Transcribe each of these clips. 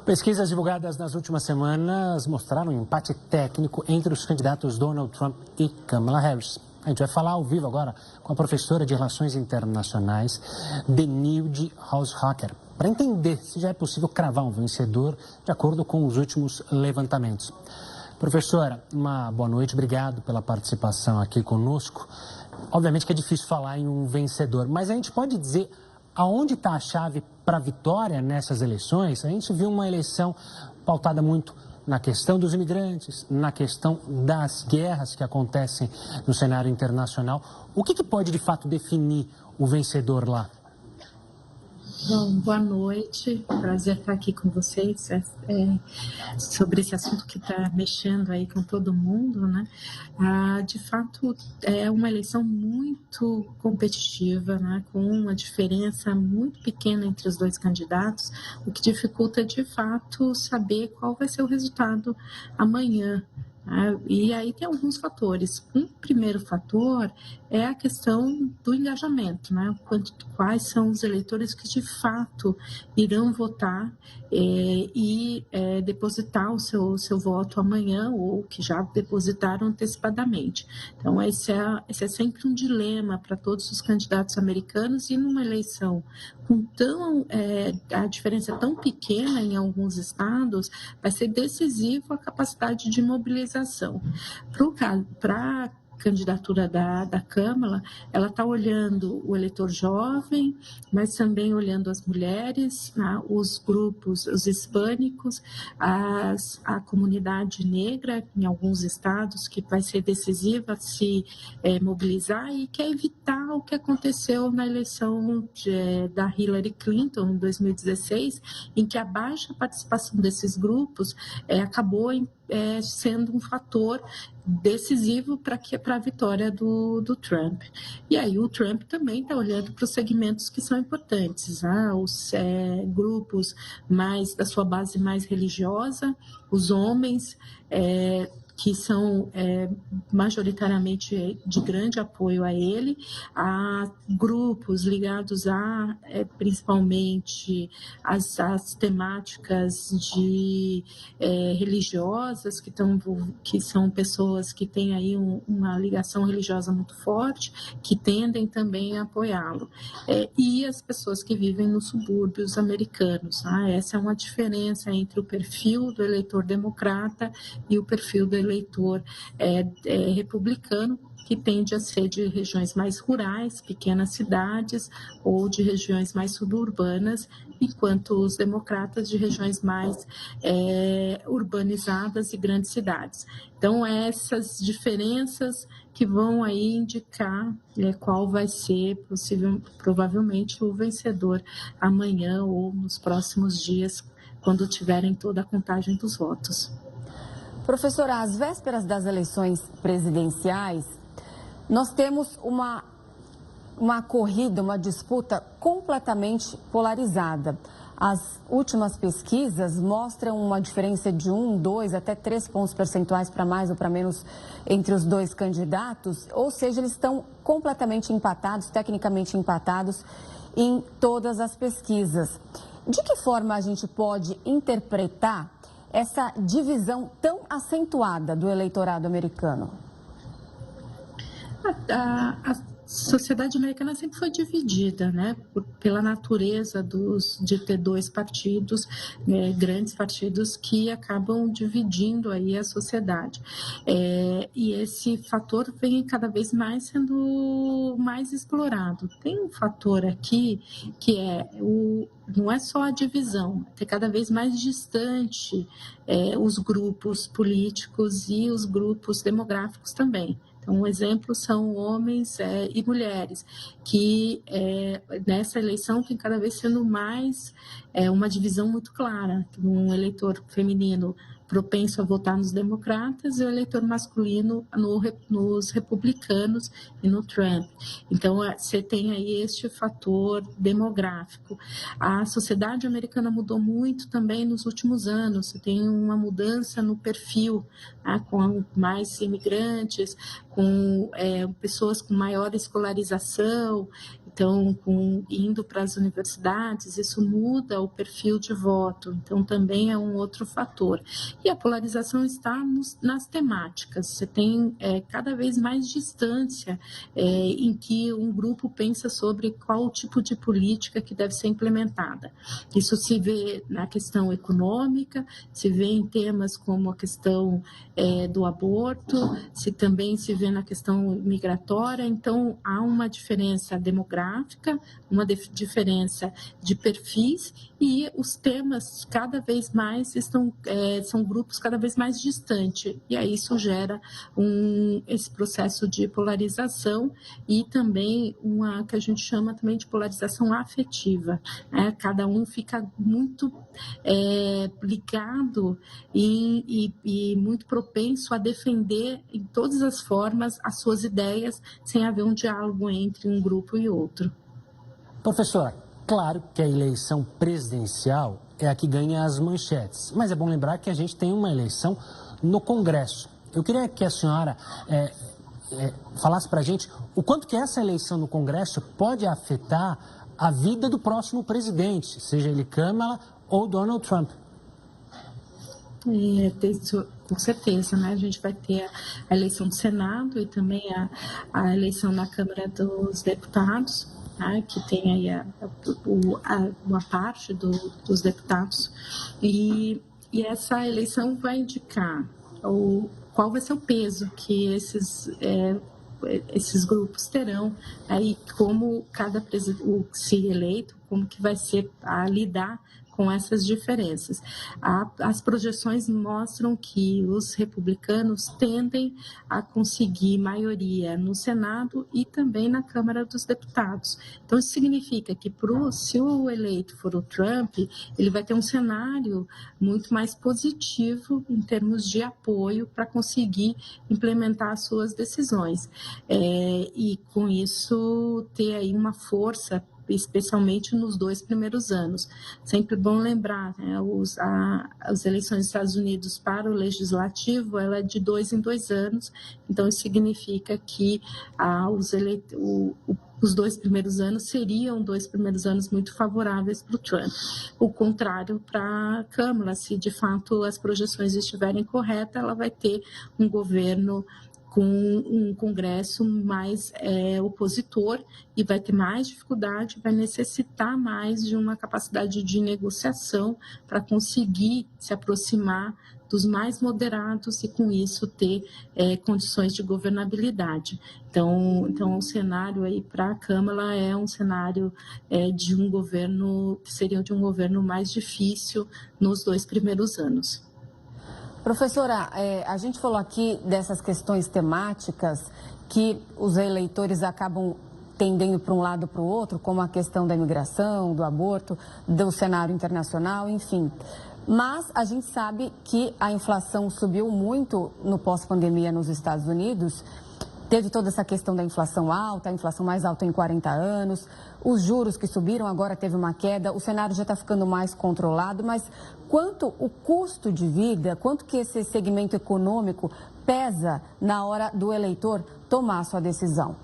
Pesquisas divulgadas nas últimas semanas mostraram um empate técnico entre os candidatos Donald Trump e Kamala Harris. A gente vai falar ao vivo agora com a professora de Relações Internacionais, Denilde Haushocker, para entender se já é possível cravar um vencedor de acordo com os últimos levantamentos. Professora, uma boa noite, obrigado pela participação aqui conosco. Obviamente que é difícil falar em um vencedor, mas a gente pode dizer aonde está a chave para a vitória nessas eleições? A gente viu uma eleição pautada muito na questão dos imigrantes, na questão das guerras que acontecem no cenário internacional. O que pode, de fato, definir o vencedor lá? Bom, boa noite, prazer estar aqui com vocês sobre esse assunto que está mexendo aí com todo mundo, né? De fato, é uma eleição muito competitiva, né? Com uma diferença muito pequena entre os dois candidatos, o que dificulta, de fato, saber qual vai ser o resultado amanhã. E aí tem alguns fatores. Um primeiro fator é a questão do engajamento, né? Quais são os eleitores que de fato irão votar e depositar o seu voto amanhã ou que já depositaram antecipadamente. Então esse é sempre um dilema para todos os candidatos americanos, e numa eleição com a diferença é tão pequena em alguns estados, vai ser decisivo a capacidade de mobilização. Para a candidatura da Kamala, ela está olhando o eleitor jovem, mas também olhando as mulheres, os grupos, os hispânicos, a comunidade negra em alguns estados, que vai ser decisiva se mobilizar, e quer evitar o que aconteceu na eleição da Hillary Clinton em 2016, em que a baixa participação desses grupos acabou sendo um fator decisivo para a vitória do Trump. E aí o Trump também está olhando para os segmentos que são importantes, os grupos mais da sua base mais religiosa, os homens, que são majoritariamente de grande apoio a ele, a grupos ligados principalmente às temáticas religiosas, que são pessoas que têm aí uma ligação religiosa muito forte, que tendem também a apoiá-lo. E as pessoas que vivem nos subúrbios americanos. Essa é uma diferença entre o perfil do eleitor democrata e o perfil do eleitor republicano, que tende a ser de regiões mais rurais, pequenas cidades, ou de regiões mais suburbanas, enquanto os democratas de regiões mais urbanizadas e grandes cidades. Então, essas diferenças que vão aí indicar qual vai ser provavelmente o vencedor amanhã ou nos próximos dias, quando tiverem toda a contagem dos votos. Professora, às vésperas das eleições presidenciais, nós temos uma corrida, uma disputa completamente polarizada. As últimas pesquisas mostram uma diferença de 1, 2, até 3 pontos percentuais para mais ou para menos entre os dois candidatos, ou seja, eles estão completamente empatados, tecnicamente empatados em todas as pesquisas. De que forma a gente pode interpretar essa divisão tão acentuada do eleitorado americano? A sociedade americana sempre foi dividida, né, pela natureza de ter dois partidos, grandes partidos que acabam dividindo aí a sociedade. E esse fator vem cada vez mais sendo mais explorado. Tem um fator aqui que não é só a divisão, é cada vez mais distante os grupos políticos e os grupos demográficos também. Então, um exemplo são homens e mulheres, que nessa eleição tem cada vez sendo mais uma divisão muito clara, um eleitor feminino propenso a votar nos democratas e o eleitor masculino nos republicanos e no Trump. Então, você tem aí este fator demográfico. A sociedade americana mudou muito também nos últimos anos. Você tem uma mudança no perfil, com mais imigrantes, com pessoas com maior escolarização. Então, indo para as universidades, isso muda o perfil de voto, então também é um outro fator. E a polarização está nas temáticas, você tem cada vez mais distância em que um grupo pensa sobre qual tipo de política que deve ser implementada. Isso se vê na questão econômica, se vê em temas como a questão do aborto, também se vê na questão migratória. Então, há uma diferença demográfica, uma diferença de perfis, e os temas cada vez mais são grupos cada vez mais distantes, e aí isso gera esse processo de polarização e também uma que a gente chama também de polarização afetiva, né? Cada um fica muito ligado e muito propenso a defender em todas as formas as suas ideias, sem haver um diálogo entre um grupo e outro. Professora, claro que a eleição presidencial é a que ganha as manchetes, mas é bom lembrar que a gente tem uma eleição no Congresso. Eu queria que a senhora falasse para a gente o quanto que essa eleição no Congresso pode afetar a vida do próximo presidente, seja ele Kamala ou Donald Trump. Com certeza, né? A gente vai ter a eleição do Senado e também a eleição na Câmara dos Deputados, né? Que tem aí uma parte dos deputados, e essa eleição vai indicar qual vai ser o peso que esses grupos terão, aí como se eleito, como que vai ser a lidar com essas diferenças. As projeções mostram que os republicanos tendem a conseguir maioria no Senado e também na Câmara dos Deputados. Então, isso significa que se o eleito for o Trump, ele vai ter um cenário muito mais positivo em termos de apoio para conseguir implementar as suas decisões. E, com isso, ter aí uma força, especialmente nos 2 primeiros anos. Sempre bom lembrar, né, as eleições dos Estados Unidos para o legislativo, ela é de 2 em 2 anos, então isso significa que os 2 primeiros anos seriam 2 primeiros anos muito favoráveis para o Trump. O contrário para a Câmara, se de fato as projeções estiverem corretas, ela vai ter um governo com um Congresso mais opositor e vai ter mais dificuldade, vai necessitar mais de uma capacidade de negociação para conseguir se aproximar dos mais moderados e, com isso, ter condições de governabilidade. Então, o cenário aí para a Câmara é um cenário de um governo, que seria de um governo mais difícil nos 2 primeiros anos. Professora, a gente falou aqui dessas questões temáticas que os eleitores acabam tendendo para um lado ou para o outro, como a questão da imigração, do aborto, do cenário internacional, enfim. Mas a gente sabe que a inflação subiu muito no pós-pandemia nos Estados Unidos. Teve toda essa questão da inflação alta, a inflação mais alta em 40 anos, os juros que subiram, agora teve uma queda, o cenário já está ficando mais controlado, mas quanto o custo de vida, quanto que esse segmento econômico pesa na hora do eleitor tomar a sua decisão?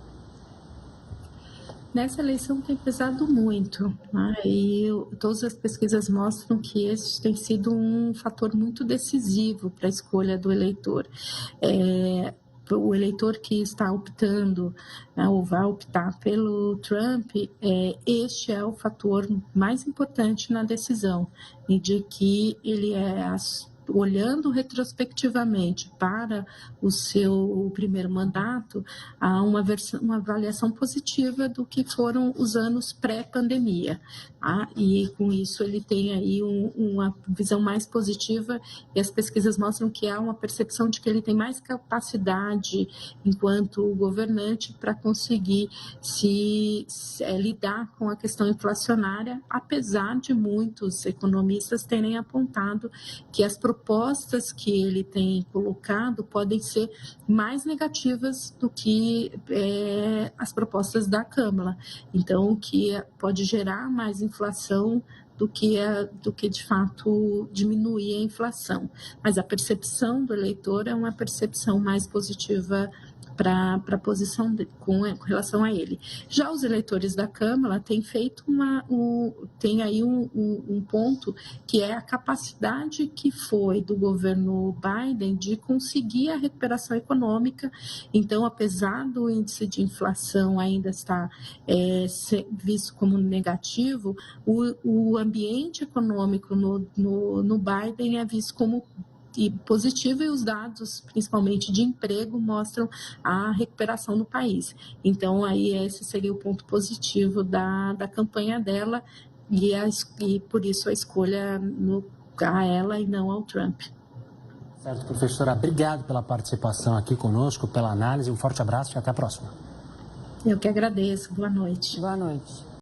Nessa eleição tem pesado muito, né? E todas as pesquisas mostram que esse tem sido um fator muito decisivo para a escolha do eleitor. O eleitor que está optando, né, ou vai optar pelo Trump, este é o fator mais importante na decisão, e de que ele olhando retrospectivamente para o seu primeiro mandato, há uma avaliação positiva do que foram os anos pré-pandemia. E com isso ele tem aí uma visão mais positiva, e as pesquisas mostram que há uma percepção de que ele tem mais capacidade enquanto governante para conseguir lidar com a questão inflacionária, apesar de muitos economistas terem apontado que as propostas que ele tem colocado podem ser mais negativas do que as propostas da Câmara. Então, que pode gerar mais inflação do que de fato diminuir a inflação. Mas a percepção do eleitor é uma percepção mais positiva para a posição com relação a ele. Já os eleitores da Câmara têm feito tem aí um ponto que é a capacidade que foi do governo Biden de conseguir a recuperação econômica. Então, apesar do índice de inflação ainda estar visto como negativo, o ambiente econômico no Biden é visto como positivo, e os dados, principalmente de emprego, mostram a recuperação no país. Então, aí esse seria o ponto positivo da campanha dela, e por isso a escolha a ela e não ao Trump. Certo, professora. Obrigado pela participação aqui conosco, pela análise. Um forte abraço e até a próxima. Eu que agradeço. Boa noite. Boa noite.